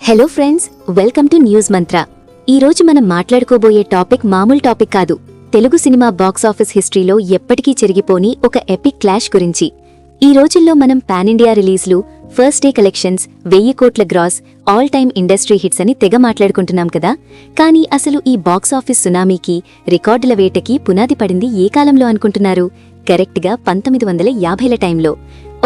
Hello friends, welcome to news మంత్ర. ఈ రోజు మనం మాట్లాడుకోబోయే టాపిక్ మామూలు టాపిక్ కాదు. తెలుగు సినిమా బాక్సాఫీస్ హిస్టరీలో ఎప్పటికీ చెరిగిపోని ఒక ఎపిక్ క్లాష్ గురించి. ఈ రోజుల్లో మనం పాన్ ఇండియా రిలీజ్లు, ఫస్ట్ డే కలెక్షన్స్, 1000 కోట్ల gross, all time industry hits అని తెగ మాట్లాడుకుంటున్నాం కదా. కానీ అసలు ఈ బాక్సాఫీస్ సునామీకి, రికార్డుల వేటకి పునాది పడింది ఏ కాలంలో అనుకుంటున్నారు? కరెక్ట్గా 1950ల టైంలో.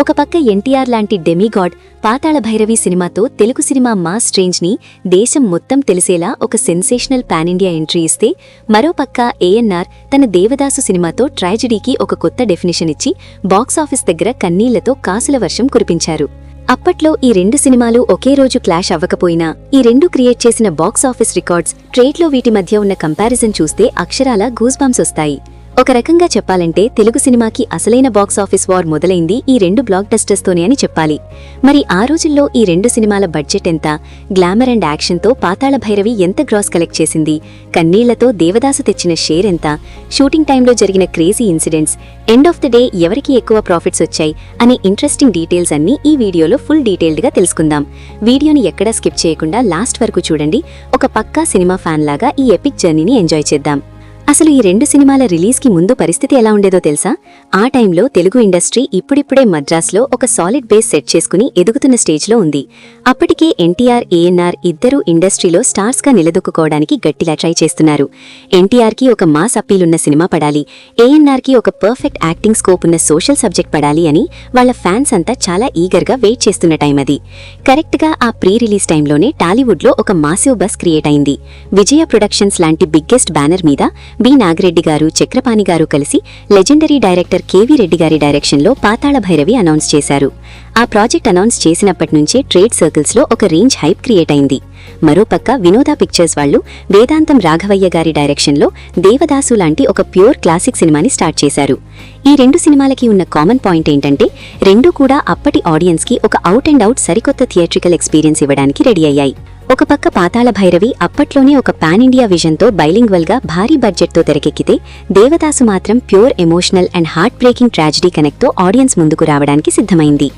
ఒక పక్క ఎన్టీఆర్ లాంటి డెమిగాడ్ పాతాళ భైరవి సినిమాతో తెలుగు సినిమా మాస్ రేంజ్ని దేశం మొత్తం తెలిసేలా ఒక సెన్సేషనల్ పాన్ ఇండియా ఎంట్రీ ఇస్తే, మరోపక్క ఏఎన్ఆర్ తన దేవదాసు సినిమాతో ట్రాజెడీకి ఒక కొత్త డెఫినిషన్ ఇచ్చి బాక్సాఫీస్ దగ్గర కన్నీళ్లతో కాసుల వర్షం కురిపించారు. అప్పట్లో ఈ రెండు సినిమాలు ఒకే రోజు క్లాష్ అవ్వకపోయినా, ఈ రెండు క్రియేట్ చేసిన బాక్సాఫీస్ రికార్డ్స్, ట్రేడ్లో వీటి మధ్య ఉన్న కంపారిజన్ చూస్తే అక్షరాల గూస్బంప్స్ వస్తాయి. ఒక రకంగా చెప్పాలంటే తెలుగు సినిమాకి అసలైన బాక్సాఫీస్ వార్ మొదలైంది ఈ రెండు బ్లాక్ బస్టర్స్తోనే అని చెప్పాలి. మరి ఆ రోజుల్లో ఈ రెండు సినిమాల బడ్జెట్ ఎంత, గ్లామర్ అండ్ యాక్షన్తో పాతాళ భైరవి ఎంత గ్రాస్ కలెక్ట్ చేసింది, కన్నీళ్లతో దేవదాసు తెచ్చిన షేర్ ఎంత, షూటింగ్ టైంలో జరిగిన crazy incidents, end of the day ఎవరికి ఎక్కువ ప్రాఫిట్స్ వచ్చాయి అనే ఇంట్రెస్టింగ్ డీటెయిల్స్ అన్నీ ఈ వీడియోలో ఫుల్ డీటెయిల్డ్గా తెలుసుకుందాం. వీడియోని ఎక్కడా స్కిప్ చేయకుండా లాస్ట్ వరకు చూడండి. ఒక పక్కా సినిమా ఫ్యాన్ లాగా ఈ ఎపిక్ జర్నీని ఎంజాయ్ చేద్దాం. అసలు ఈ రెండు సినిమాల రిలీజ్కి ముందు పరిస్థితి ఎలా ఉండేదో తెలుసా? ఆ టైంలో తెలుగు ఇండస్ట్రీ ఇప్పుడిప్పుడే మద్రాస్లో ఒక సాలిడ్ బేస్ సెట్ చేసుకుని ఎదుగుతున్న స్టేజ్లో ఉంది. అప్పటికే ఎన్టీఆర్, ఏఎన్ఆర్ ఇద్దరూ ఇండస్ట్రీలో స్టార్స్గా నిలదొక్కుకోవడానికి గట్టిలా ట్రై చేస్తున్నారు. ఎన్టీఆర్కి ఒక మాస్ అప్పీలున్న సినిమా పడాలి, ఏఎన్ఆర్కి ఒక పర్ఫెక్ట్ యాక్టింగ్ స్కోప్ ఉన్న సోషల్ సబ్జెక్ట్ పడాలి అని వాళ్ళ ఫ్యాన్స్ అంతా చాలా ఈగర్గా వెయిట్ చేస్తున్న టైం అది. కరెక్ట్గా ఆ ప్రీ రిలీజ్ టైంలోనే టాలీవుడ్లో ఒక మాసివ్ బస్ క్రియేట్ అయింది. విజయ ప్రొడక్షన్స్ లాంటి బిగ్గెస్ట్ బ్యానర్ మీద బి నాగిరెడ్డి గారు, చక్రపాణి గారు కలిసి లెజెండరీ డైరెక్టర్ కేవీ రెడ్డి గారి డైరెక్షన్లో పాతాళ భైరవి అనౌన్స్ చేశారు. ఆ ప్రాజెక్ట్ అనౌన్స్ చేసినప్పటి నుంచే ట్రేడ్ సర్కిల్స్లో ఒక రేంజ్ హైప్ క్రియేట్ అయింది. మరోపక్క వినోద పిక్చర్స్ వాళ్లు వేదాంతం రాఘవయ్య గారి డైరెక్షన్లో దేవదాసు లాంటి ఒక ప్యూర్ క్లాసిక్ సినిమాని స్టార్ట్ చేశారు. ఈ రెండు సినిమాలకి ఉన్న కామన్ పాయింట్ ఏంటంటే, రెండూ కూడా అప్పటి ఆడియన్స్కి ఒక అవుట్ అండ్ అవుట్ సరికొత్త థియేట్రికల్ ఎక్స్పీరియన్స్ ఇవ్వడానికి రెడీ అయ్యాయి. ఒక పక్క పాతాళ భైరవి అప్పట్లోనే ఒక పాన్ ఇండియా విజన్తో బైలింగ్వల్గా భారీ బడ్జెట్తో తెరకెక్కితే, దేవదాసు మాత్రం pure emotional and heartbreaking tragedy కనెక్ట్తో ఆడియన్స్ ముందుకు రావడానికి సిద్ధమైంది.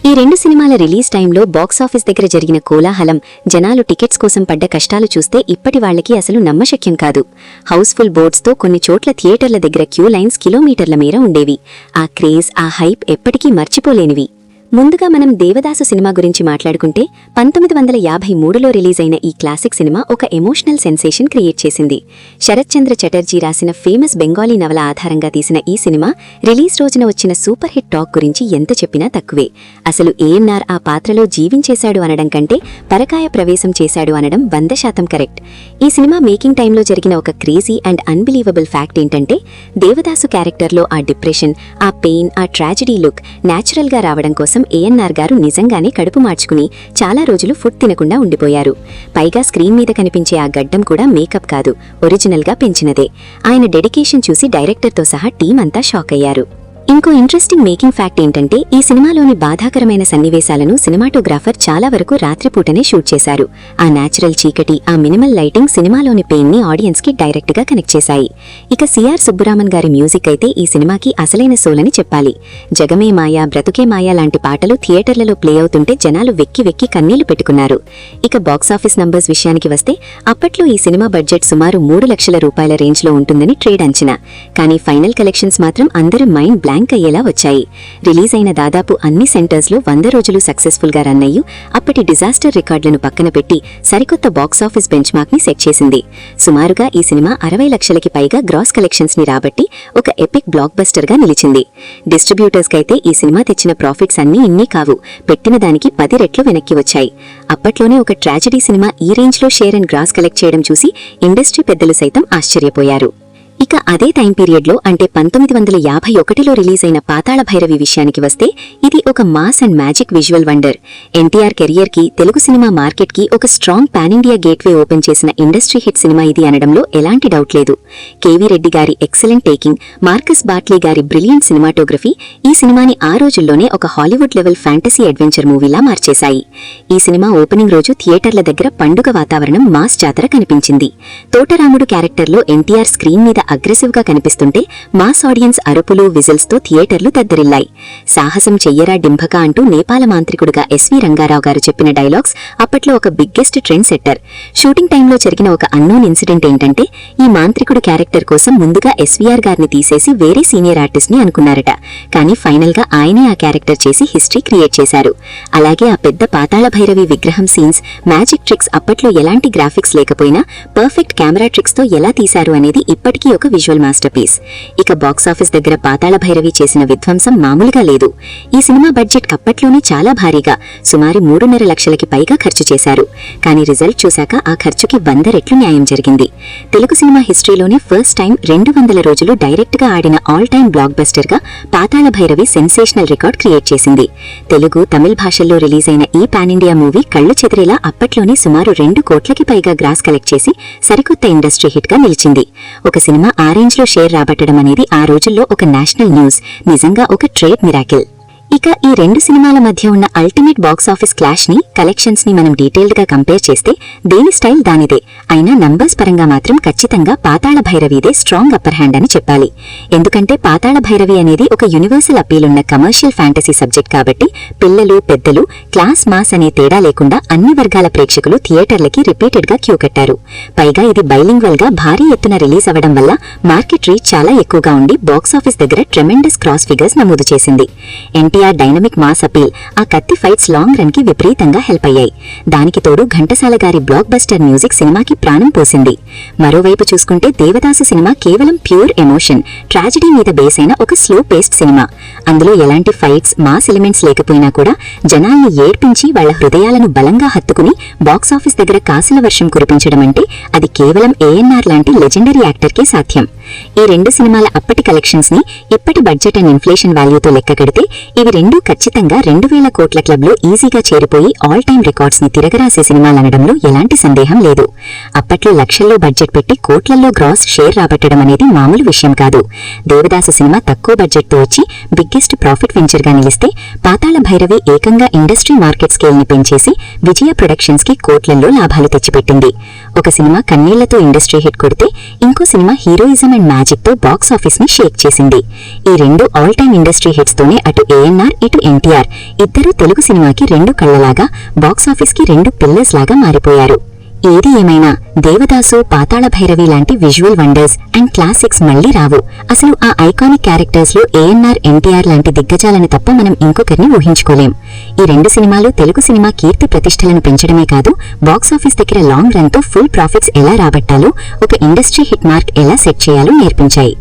ఈ రెండు సినిమాల రిలీజ్ టైంలో బాక్సాఫీస్ దగ్గర జరిగిన కోలాహలం, జనాలు టికెట్స్ కోసం పడ్డ కష్టాలు చూస్తే ఇప్పటి వాళ్లకి అసలు నమ్మశక్యం కాదు. హౌస్ఫుల్ బోర్డ్స్తో కొన్ని చోట్ల థియేటర్ల దగ్గర క్యూ లైన్స్ కిలోమీటర్ల మేర ఉండేవి. ఆ క్రేజ్, ఆ హైప్ ఎప్పటికీ మర్చిపోలేనివి. ముందుగా మనం దేవదాసు సినిమా గురించి మాట్లాడుకుంటే, 1953లో రిలీజ్ అయిన ఈ క్లాసిక్ సినిమా ఒక ఎమోషనల్ సెన్సేషన్ క్రియేట్ చేసింది. శరత్ చంద్ర చటర్జీ రాసిన ఫేమస్ బెంగాలీ నవల ఆధారంగా తీసిన ఈ సినిమా రిలీజ్ రోజున వచ్చిన సూపర్ హిట్ టాక్ గురించి ఎంత చెప్పినా తక్కువే. అసలు ఏఎన్ఆర్ ఆ పాత్రలో జీవించేశాడు అనడం కంటే పరకాయ ప్రవేశం చేశాడు అనడం 100% కరెక్ట్. ఈ సినిమా మేకింగ్ టైంలో జరిగిన ఒక క్రేజీ అండ్ అన్బిలీవబుల్ ఫ్యాక్ట్ ఏంటంటే, దేవదాసు క్యారెక్టర్లో ఆ డిప్రెషన్, ఆ పెయిన్, ఆ ట్రాజెడీ లుక్ న్యాచురల్గా రావడం కోసం ఏఎన్ఆర్ గారు నిజంగానే కడుపు మార్చుకుని చాలా రోజులు ఫుడ్ తినకుండా ఉండిపోయారు. పైగా స్క్రీన్ మీద కనిపించే ఆ గడ్డం కూడా మేకప్ కాదు, ఒరిజినల్గా పెంచినదే. ఆయన డెడికేషన్ చూసి డైరెక్టర్తో సహా టీం అంతా షాక్ అయ్యారు. ఇంకో ఇంట్రెస్టింగ్ మేకింగ్ ఫ్యాక్ట్ ఏంటంటే, ఈ సినిమాలోని బాధాకరమైన సన్నివేశాలను సినిమాటోగ్రాఫర్ చాలా వరకు రాత్రిపూటనే షూట్ చేశారు. ఆ న్యాచురల్ చీకటి, ఆ మినిమల్ లైటింగ్ సినిమాలోని పెయిన్ ని ఆడియన్స్ కి డైరెక్ట్ గా కనెక్ట్ చేశాయి. ఇక సిఆర్ సుబ్బరామన్ గారి మ్యూజిక్ అయితే ఈ సినిమాకి అసలైన సోల్ అని చెప్పాలి. జగమే మాయా, బ్రతుకే మాయా లాంటి పాటలు థియేటర్లలో ప్లే అవుతుంటే జనాలు వెక్కి వెక్కి కన్నీళ్లు పెట్టుకున్నారు. ఇక బాక్సాఫీస్ నంబర్స్ విషయానికి వస్తే, అప్పట్లో ఈ సినిమా బడ్జెట్ సుమారు 3 లక్షల రూపాయల రేంజ్ లో ఉంటుందని ట్రేడ్ అంచనా. కానీ ఫైనల్ కలెక్షన్స్ మాత్రం అందరి మైండ్ బ్లాంక్ అయ్యేలా వచ్చాయి. రిలీజ్ అయిన దాదాపు అన్ని సెంటర్స్లో 100 రోజులు సక్సెస్ఫుల్ గా రన్ అయ్యి అప్పటి డిజాస్టర్ రికార్డులను పక్కన పెట్టి సరికొత్త బాక్సాఫీస్ బెంచ్ మార్క్ ని సెట్ చేసింది. సుమారుగా ఈ సినిమా 60 లక్షలకి పైగా గ్రాస్ కలెక్షన్స్ ని రాబట్టి ఒక ఎపిక్ బ్లాక్ బస్టర్ గా నిలిచింది. డిస్ట్రిబ్యూటర్స్ కైతే ఈ సినిమా తెచ్చిన ప్రాఫిట్స్ అన్నీ ఇన్ని కావు, పెట్టిన దానికి 10 రెట్లు వెనక్కి వచ్చాయి. అప్పట్లోనే ఒక ట్రాజెడీ సినిమా ఈ రేంజ్ లో షేర్ అండ్ గ్రాస్ కలెక్ట్ చేయడం చూసి ఇండస్ట్రీ పెద్దలు సైతం ఆశ్చర్యపోయారు. ఇక అదే టైం పీరియడ్లో అంటే 1951లో రిలీజ్ అయిన పాతాళ భైరవి విషయానికి వస్తే, ఇది ఒక mass and magic visual wonder. NTR కెరియర్కి, తెలుగు సినిమా మార్కెట్కి ఒక strong pan India gateway open చేసిన ఇండస్ట్రీ హిట్ సినిమా ఇది అనడంలో ఎలాంటి డౌట్ లేదు. కేవీ రెడ్డి గారి ఎక్సలెంట్ టేకింగ్, మార్కస్ బాట్లీ గారి బ్రిలియంట్ సినిమాటోగ్రఫీ ఈ సినిమాని ఆ రోజుల్లోనే ఒక హాలీవుడ్ లెవెల్ ఫ్యాంటసీ అడ్వెంచర్ మూవీలా మార్చేశాయి. ఈ సినిమా ఓపెనింగ్ రోజు థియేటర్ల దగ్గర పండుగ వాతావరణం, మాస్ జాతర కనిపించింది. తోటరాముడు క్యారెక్టర్లో ఎన్టీఆర్ స్క్రీన్ మీద అగ్రెసివ్ గా కనిపిస్తుంటే మాస్ ఆడియన్స్ అరుపులు విజిల్స్ తో థియేటర్లు దద్దరిల్లాయి. సాహసం చెయ్యరా డింభక అంటూ నేపాల మాంత్రికుడుగా ఎస్వి రంగారావు గారు చెప్పిన డైలాగ్స్ అప్పట్లో ఒక బిగ్గెస్ట్ ట్రెండ్ సెట్టర్. షూటింగ్ టైంలో జరిగిన ఒక అన్నోన్ ఇన్సిడెంట్ ఏంటంటే ఈ మాంత్రికుడు క్యారెక్టర్ కోసం ముందుగా ఎస్వీఆర్ గారిని తీసేసి వేరే సీనియర్ ఆర్టిస్ట్ ని అనుకున్నారట. కానీ ఫైనల్ గా ఆయనే ఆ క్యారెక్టర్ చేసి హిస్టరీ క్రియేట్ చేశారు. అలాగే ఆ పెద్ద పాతాళ భైరవి విగ్రహం సీన్స్, మ్యాజిక్ ట్రిక్స్ అప్పట్లో ఎలాంటి గ్రాఫిక్స్ లేకపోయినా పర్ఫెక్ట్ కెమెరా ట్రిక్స్ తో ఎలా తీశారు అనేది ఇప్పటికీ ఒక విజువల్ మాస్టర్ పీస్. ఇక బాక్సాఫీస్ దగ్గర పాతాళ భైరవి చేసిన విధ్వంసం మామూలుగా లేదు. ఈ సినిమా బడ్జెట్ అప్పట్లోనే చాలా భారీగా సుమారు 3.5 లక్షలకి పైగా ఖర్చు చేశారు. కానీ రిజల్ట్ చూశాక ఆ ఖర్చుకి 100 రెట్లు న్యాయం జరిగింది. తెలుగు సినిమా హిస్టరీలోనే ఫస్ట్ టైం 200 రోజులు డైరెక్ట్ గా ఆడిన ఆల్ టైమ్ బ్లాక్ బస్టర్ గా పాతాళ భైరవి సెన్సేషనల్ రికార్డ్ క్రియేట్ చేసింది. తెలుగు, తమిళ భాషల్లో రిలీజ్ అయిన ఈ పాన్ ఇండియా మూవీ కళ్ళు చెదిరేలా అప్పట్లోనే సుమారు 2 కోట్లకి పైగా గ్రాస్ కలెక్ట్ చేసి సరికొత్త ఇండస్ట్రీ హిట్ గా నిలిచింది. ఒక సినిమా ఆ రేంజ్ లో షేర్ రాబట్టడం అనేది ఆ రోజుల్లో ఒక నేషనల్ న్యూస్, నిజంగా ఒక ట్రేడ్ మిరాకిల్. ఇక ఈ 2 సినిమాల మధ్య ఉన్న అల్టిమేట్ బాక్సాఫీస్ క్లాష్ ని, కలెక్షన్స్ ని మనం డీటెయిల్డ్ గా కంపేర్ చేస్తే దేని స్టైల్ దానిదే. అయినా నంబర్స్ పరంగా మాత్రం ఖచ్చితంగా పాతాళ భైరవిదే స్ట్రాంగ్ అప్పర్ హ్యాండ్ అని చెప్పాలి. ఎందుకంటే పాతాళ భైరవి అనేది ఒక యూనివర్సల్ అపీల్ ఉన్న కమర్షియల్ ఫ్యాంటసీ సబ్జెక్ట్ కాబట్టి పిల్లలు, పెద్దలు, క్లాస్, మాస్ అనే తేడా లేకుండా అన్ని వర్గాల ప్రేక్షకులు థియేటర్లకి రిపీటెడ్ గా క్యూ కట్టారు. పైగా ఇది బైలింగ్వల్ గా భారీ ఎత్తున రిలీజ్ అవ్వడం వల్ల మార్కెట్ రీచ్ చాలా ఎక్కువగా ఉండి బాక్సాఫీస్ దగ్గర ట్రెమెండస్ క్రాస్ ఫిగర్స్ నమోదు చేసింది. ఎన్టీఆర్ డైనమిక్ మాస్ అపీల్, ఆ కత్తి ఫైట్స్ లాంగ్ రన్ కి విపరీతంగా హెల్ప్ అయ్యాయి. దానికి తోడు ఘంటసాల గారి బ్లాక్ బస్టర్ మ్యూజిక్ సినిమాకి ప్రాణం పోసింది. మరోవైపు చూసుకుంటే దేవదాసు సినిమా కేవలం ప్యూర్ ఎమోషన్, ట్రాజెడీ మీద బేస్ అయిన ఒక స్లో పేస్డ్ సినిమా. అందులో ఎలాంటి ఫైట్స్, మాస్ ఎలిమెంట్స్ లేకపోయినా కూడా జనాల్ని ఏడ్పించి వాళ్ల హృదయాలను బలంగా హత్తుకుని బాక్సాఫీస్ దగ్గర కాసుల వర్షం కురిపించడం అంటే అది కేవలం ఏఎన్ఆర్ లాంటి లెజెండరీ యాక్టర్ కే సాధ్యం. ఈ 2 సినిమాల అప్పటి కలెక్షన్స్ ని ఇప్పటి బడ్జెట్ అండ్ ఇన్ఫ్లేషన్ వాల్యూతో లెక్క కడితే ఇవి 2 ఖచ్చితంగా 2000 కోట్ల క్లబ్ లో ఈజీగా చేరిపోయి ఆల్ టైమ్ రికార్డ్స్ ని తిరగరాసే సినిమాలనడంలో ఎలాంటి సందేహం లేదు. అప్పట్లో లక్షల్లో బడ్జెట్ పెట్టి కోట్లల్లో గ్రాస్ షేర్ రాబట్టడం అనేది మామూలు విషయం కాదు. దేవదాసు సినిమా తక్కువ బడ్జెట్ తో వచ్చి బిగ్గెస్ట్ ప్రాఫిట్ వెంచర్ గా నిలిస్తే పాతాళ భైరవి ఏకంగా ఇండస్ట్రీ మార్కెట్ స్కేల్ ని పెంచేసి విజయ ప్రొడక్షన్స్ కి కోట్లల్లో లాభాలు తెచ్చిపెట్టింది. ఒక సినిమా కన్నీళ్లతో ఇండస్ట్రీ హిట్ కొడితే ఇంకో సినిమా హీరోయిజం అండ్ మ్యాజిక్ తో బాక్స్ ఆఫీస్ ని షేక్ చేసింది. ఈ 2 ఆల్ టైమ్ ఇండస్ట్రీ హిట్స్ తోనే అటు ఏఎన్ఆర్, ఇటు ఎన్టీఆర్ ఇద్దరు తెలుగు సినిమాకి 2 కళ్లలాగా, బాక్సాఫీస్ కి 2 పిల్లర్స్ లాగా మారిపోయారు. ఏది ఏమైనా దేవదాసు, పాతాళ భైరవి లాంటి విజువల్ వండర్స్ అండ్ క్లాసిక్స్ మళ్లీ రావు. అసలు ఆ ఐకానిక్ క్యారెక్టర్స్ లో ఏఎన్ఆర్, ఎన్టీఆర్ లాంటి దిగ్గజాలను తప్ప మనం ఇంకొకరిని ఊహించుకోలేం. ఈ 2 సినిమాలు తెలుగు సినిమా కీర్తి ప్రతిష్టలను పెంచడమే కాదు, బాక్సాఫీస్ దగ్గర లాంగ్ రన్ తో ఫుల్ ప్రాఫిట్స్ ఎలా రాబట్టాలో, ఒక ఇండస్ట్రీ హిట్ మార్క్ ఎలా సెట్ చేయాలో నేర్పించాయి.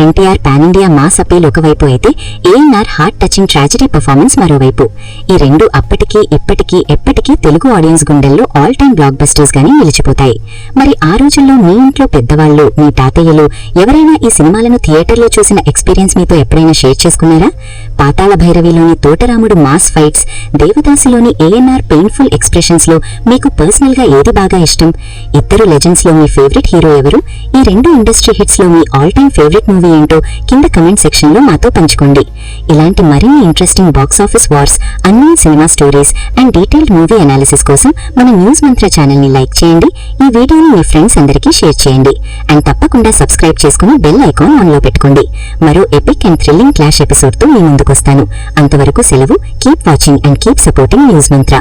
NTR pan India mass appeal ఒకవైపు అయితే ANR heart touching tragedy performance మరోవైపు. ఈ 2 అప్పటికీ, ఇప్పటికీ, ఎప్పటికీ తెలుగు ఆడియన్స్ గుండెల్లో ఆల్ టైమ్ బ్లాక్ బస్టర్స్ గానీ నిలిచిపోతాయి. మరి ఆ రోజుల్లో మీ ఇంట్లో పెద్దవాళ్లు, మీ తాతయ్యలు ఎవరైనా ఈ సినిమాలను థియేటర్లో చూసిన ఎక్స్పీరియన్స్ మీతో ఎప్పుడైనా షేర్ చేసుకున్నారా? పాతాళ భైరవిలోని తోటరాముడు మాస్ ఫైట్స్, దేవదాసులోని ఏఎన్ఆర్ పెయిన్ఫుల్ ఎక్స్ప్రెషన్స్ లో మీకు పర్సనల్ గా ఏది బాగా ఇష్టం? ఇద్దరు లెజెండ్స్ లో మీ ఫేవరెట్ హీరో ఎవరు? ఈ 2 ఇండస్ట్రీ హిట్స్ లో me all time favourite movie ఏంటో కింద కమెంట్ సెక్షన్ లో మాతో పంచుకోండి. ఇలాంటి మరిన్ని interesting box office wars, unknown cinema stories and detailed movie analysis కోసం మన న్యూస్ మంత్ర ఛానల్ ని లైక్ చేయండి. ఈ వీడియోని మీ ఫ్రెండ్స్ అందరికీ షేర్ చేయండి. అండ్ తప్పకుండా సబ్స్క్రైబ్ చేసుకుని బెల్ ఐకాన్ ఆన్ లో పెట్టుకోండి. మరో epic and thrilling clash episode తో మీ ముందుకొస్తాను. అంతవరకు సెలవు. Keep watching and keep supporting news Mantra.